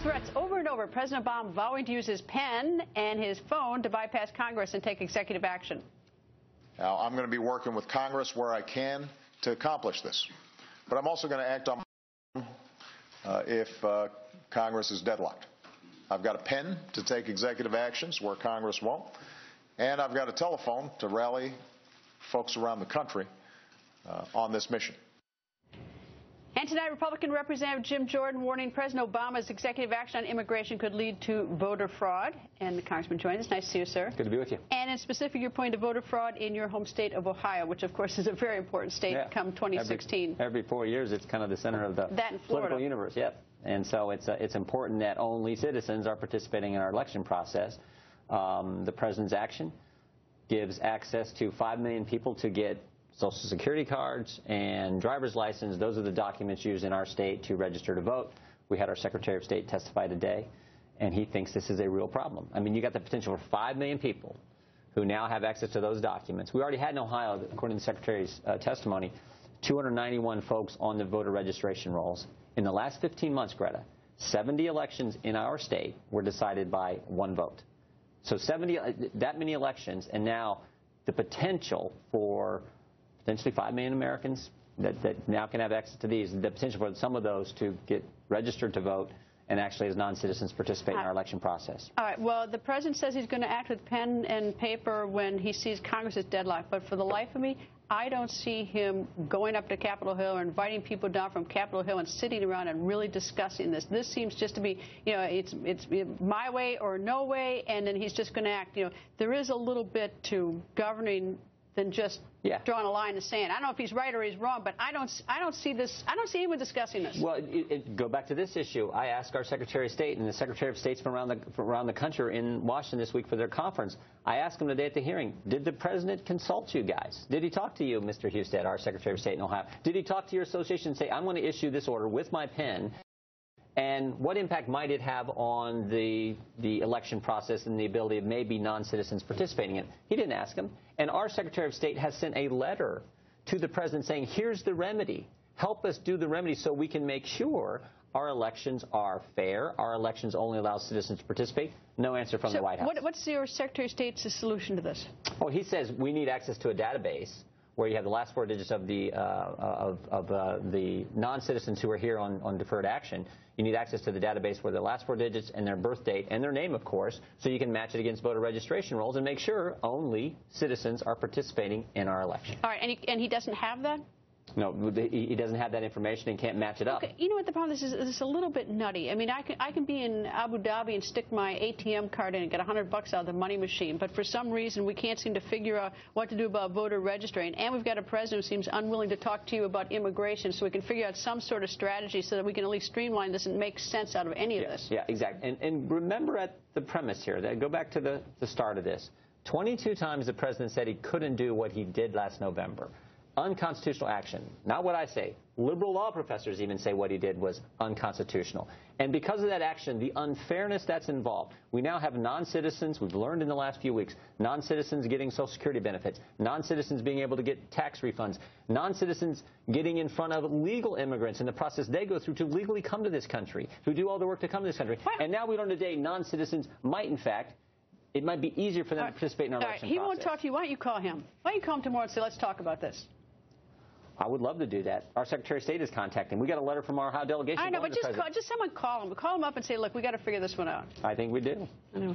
threats over and over. President Obama vowing to use his pen and his phone to bypass Congress and take executive action. Now, I'm going to be working with Congress where I can to accomplish this. But I'm also going to act on if Congress is deadlocked. I've got a pen to take executive actions where Congress won't. And I've got a telephone to rally folks around the country on this mission. And tonight, Republican Representative Jim Jordan warning President Obama's executive action on immigration could lead to voter fraud. And the Congressman joins us. Nice to see you, sir. Good to be with you. And in specific, you're pointing to voter fraud in your home state of Ohio, which, of course, is a very important state come 2016. Every 4 years, it's kind of the center of the political universe. Yep. And so it's important that only citizens are participating in our election process. The president's action gives access to 5 million people to get Social Security cards and driver's license. Those are the documents used in our state to register to vote. We had our Secretary of State testify today, and he thinks this is a real problem. I mean, you got the potential for 5 million people who now have access to those documents. We already had in Ohio, according to the Secretary's testimony, 291 folks on the voter registration rolls. In the last 15 months, Greta, 70 elections in our state were decided by one vote. So that many elections, and now the potential for potentially 5 million Americans that now can have access to these, the potential for some of those to get registered to vote and actually as non-citizens participate in our election process. All right. Well, the president says he's going to act with pen and paper when he sees Congress is deadlocked. But for the life of me, I don't see him going up to Capitol Hill or inviting people down from Capitol Hill and sitting around and really discussing this. This seems just to be, it's my way or no way, and then he's just going to act. There is a little bit to governing than just drawing a line in the sand. I don't know if he's right or he's wrong, but I don't see this. I don't see anyone discussing this. Well, go back to this issue. I asked our Secretary of State and the Secretary of States from around the country in Washington this week for their conference. I asked them today at the hearing, did the president consult you guys? Did he talk to you, Mr. Husted, our Secretary of State in Ohio? Did he talk to your association and say, I'm going to issue this order with my pen? And what impact might it have on the election process and the ability of maybe non-citizens participating in it? He didn't ask him. And our Secretary of State has sent a letter to the president saying, here's the remedy. Help us do the remedy so we can make sure our elections are fair. Our elections only allow citizens to participate. No answer from the White House. What's your Secretary of State's solution to this? Oh, he says we need access to a database where you have the last 4 digits of the non-citizens who are here on deferred action. You need access to the database where the last 4 digits and their birth date and their name, of course, so you can match it against voter registration rolls and make sure only citizens are participating in our election. All right, and he doesn't have that? No, he doesn't have that information and can't match it up. Okay, you know what the problem is? It's a little bit nutty. I mean, I can be in Abu Dhabi and stick my ATM card in and get $100 out of the money machine, but for some reason we can't seem to figure out what to do about voter registering, and we've got a president who seems unwilling to talk to you about immigration, so we can figure out some sort of strategy so that we can at least streamline this and make sense out of any of this. Yeah, exactly. And remember at the premise here, go back to the start of this. 22 times the president said he couldn't do what he did last November. Unconstitutional action. Not what I say. Liberal law professors even say what he did was unconstitutional. And because of that action, the unfairness that's involved, we now have non-citizens, we've learned in the last few weeks, non-citizens getting Social Security benefits, non-citizens being able to get tax refunds, non-citizens getting in front of legal immigrants in the process they go through to legally come to this country, who do all the work to come to this country. And now we learn today non-citizens might, in fact, it might be easier for them to participate in our election process. He won't talk to you. Why don't you call him? Why don't you call him tomorrow and say, let's talk about this? I would love to do that. Our Secretary of State is contacting. We got a letter from our Ohio delegation. I know, but just someone call him. Call him up and say, look, we got to figure this one out. I think we do.